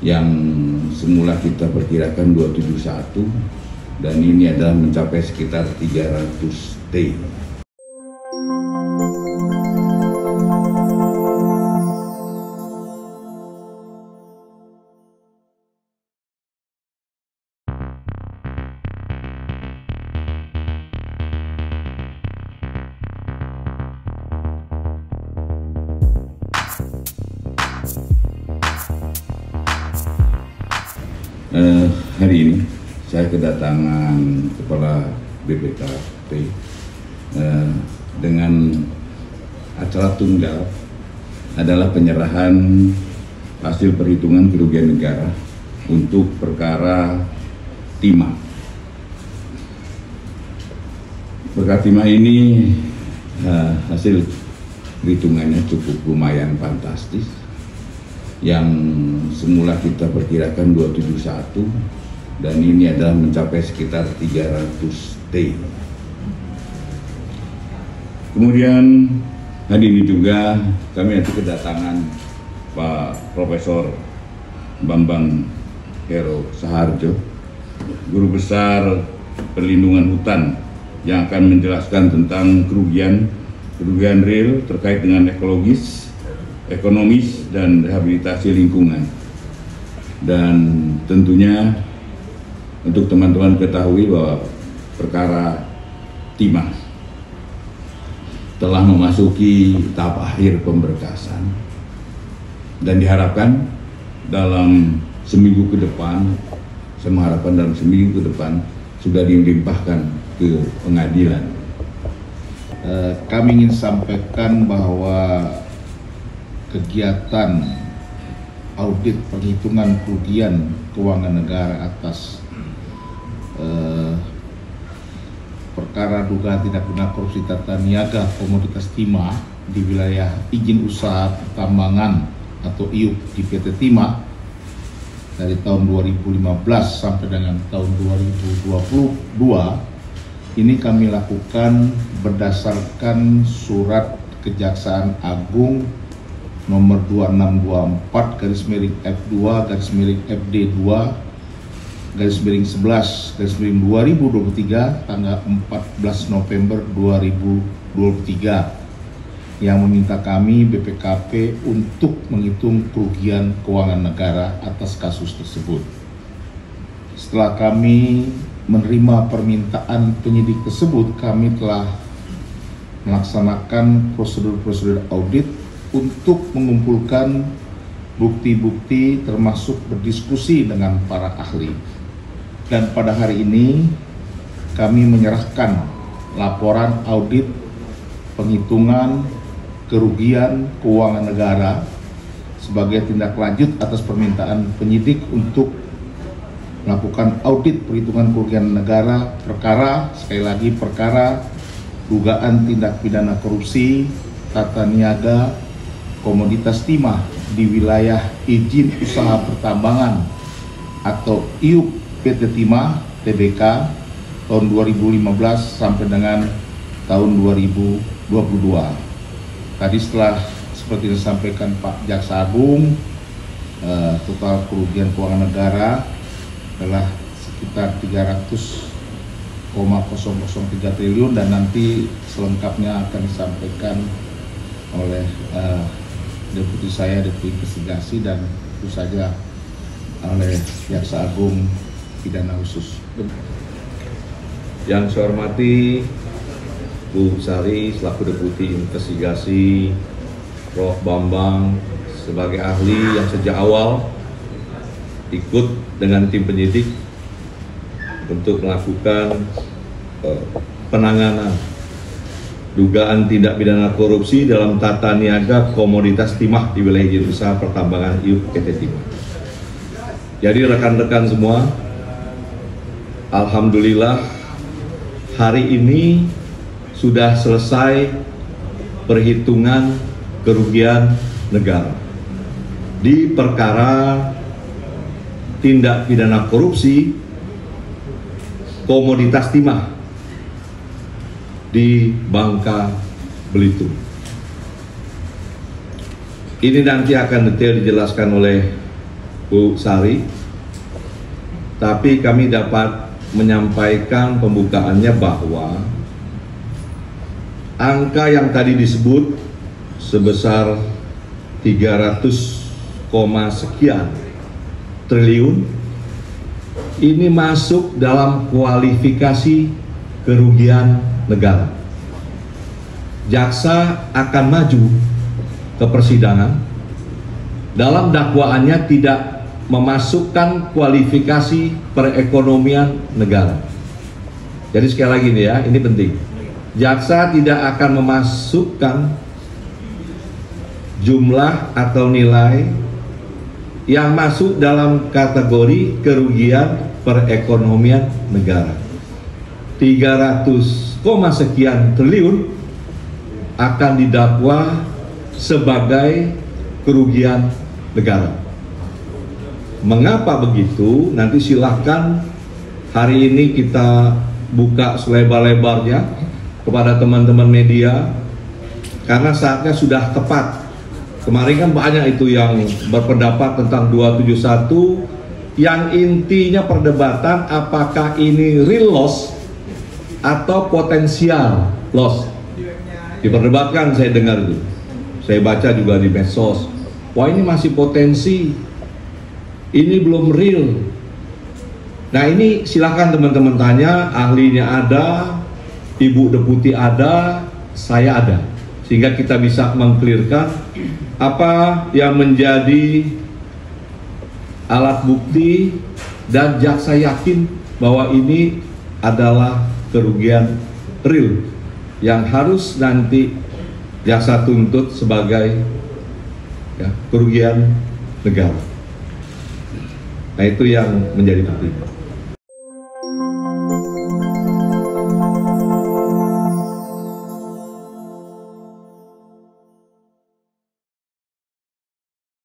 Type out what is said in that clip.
yang semula kita perkirakan 271 dan ini adalah mencapai sekitar 300 T. Hari ini saya kedatangan Kepala BPKP dengan acara tunggal adalah penyerahan hasil perhitungan kerugian negara untuk perkara timah. Perkara timah ini hasil perhitungannya cukup lumayan fantastis, yang semula kita perkirakan 271 dan ini adalah mencapai sekitar 300 T. Kemudian hari ini juga kami nanti kedatangan Pak Profesor Bambang Hero Saharjo, Guru Besar Perlindungan Hutan, yang akan menjelaskan tentang kerugian real terkait dengan ekologis, ekonomis, dan rehabilitasi lingkungan. Dan tentunya untuk teman-teman ketahui bahwa perkara timah telah memasuki tahap akhir pemberkasan dan diharapkan dalam seminggu ke depan, saya mengharapkan dalam seminggu ke depan sudah dilimpahkan ke pengadilan. Kami ingin sampaikan bahwa kegiatan audit perhitungan kerugian keuangan negara atas perkara dugaan tindak pidana korupsi tata niaga komoditas timah di wilayah izin usaha pertambangan atau IUP di PT Timah dari tahun 2015 sampai dengan tahun 2022 ini kami lakukan berdasarkan surat Kejaksaan Agung nomor 2624/FD2/11/2023 tanggal 14 November 2023 yang meminta kami BPKP untuk menghitung kerugian keuangan negara atas kasus tersebut. Setelah kami menerima permintaan penyidik tersebut, kami telah melaksanakan prosedur-prosedur audit untuk mengumpulkan bukti-bukti termasuk berdiskusi dengan para ahli. Dan pada hari ini kami menyerahkan laporan audit penghitungan kerugian keuangan negara sebagai tindak lanjut atas permintaan penyidik untuk melakukan audit perhitungan kerugian negara perkara, sekali lagi perkara dugaan tindak pidana korupsi tata niaga komoditas timah di wilayah izin usaha pertambangan atau IUP PT Timah Tbk tahun 2015 sampai dengan tahun 2022. Tadi setelah seperti disampaikan Pak Jaksa Agung, total kerugian keuangan negara adalah sekitar 300,003 triliun dan nanti selengkapnya akan disampaikan oleh deputi saya, deputi investigasi, dan tentu saja oleh Jaksa Agung Pidana Khusus. Yang saya hormati Bu Sari selaku deputi investigasi, Prof Bambang sebagai ahli yang sejak awal ikut dengan tim penyidik untuk melakukan penanganan dugaan tindak pidana korupsi dalam tata niaga komoditas timah di wilayah izin usaha pertambangan IUP PT Timah. Jadi rekan-rekan semua, alhamdulillah hari ini sudah selesai perhitungan kerugian negara di perkara tindak pidana korupsi komoditas timah di Bangka Belitung. Ini nanti akan detail dijelaskan oleh Bu Sari, tapi kami dapat menyampaikan pembukaannya bahwa angka yang tadi disebut sebesar 300, sekian triliun ini masuk dalam kualifikasi kerugian negara. Jaksa akan maju ke persidangan, dalam dakwaannya tidak memasukkan kualifikasi perekonomian negara. Jadi sekali lagi nih ya, ini penting. Jaksa tidak akan memasukkan jumlah atau nilai yang masuk dalam kategori kerugian perekonomian negara. 300, sekian triliun akan didakwa sebagai kerugian negara. Mengapa begitu? Nanti silahkan hari ini kita buka selebar-lebarnya kepada teman-teman media, karena saatnya sudah tepat. Kemarin kan banyak itu yang berpendapat tentang 271, yang intinya perdebatan apakah ini real loss atau potensial loss. Diperdebatkan, saya dengar itu. Saya baca juga di medsos. Wah, ini masih potensi. Ini belum real. Nah, ini silakan teman-teman tanya, ahlinya ada, Ibu Deputi ada, saya ada. Sehingga kita bisa mengklirkan apa yang menjadi alat bukti dan jaksa yakin bahwa ini adalah kerugian real yang harus nanti jaksa tuntut sebagai kerugian negara. Nah, itu yang menjadi penting.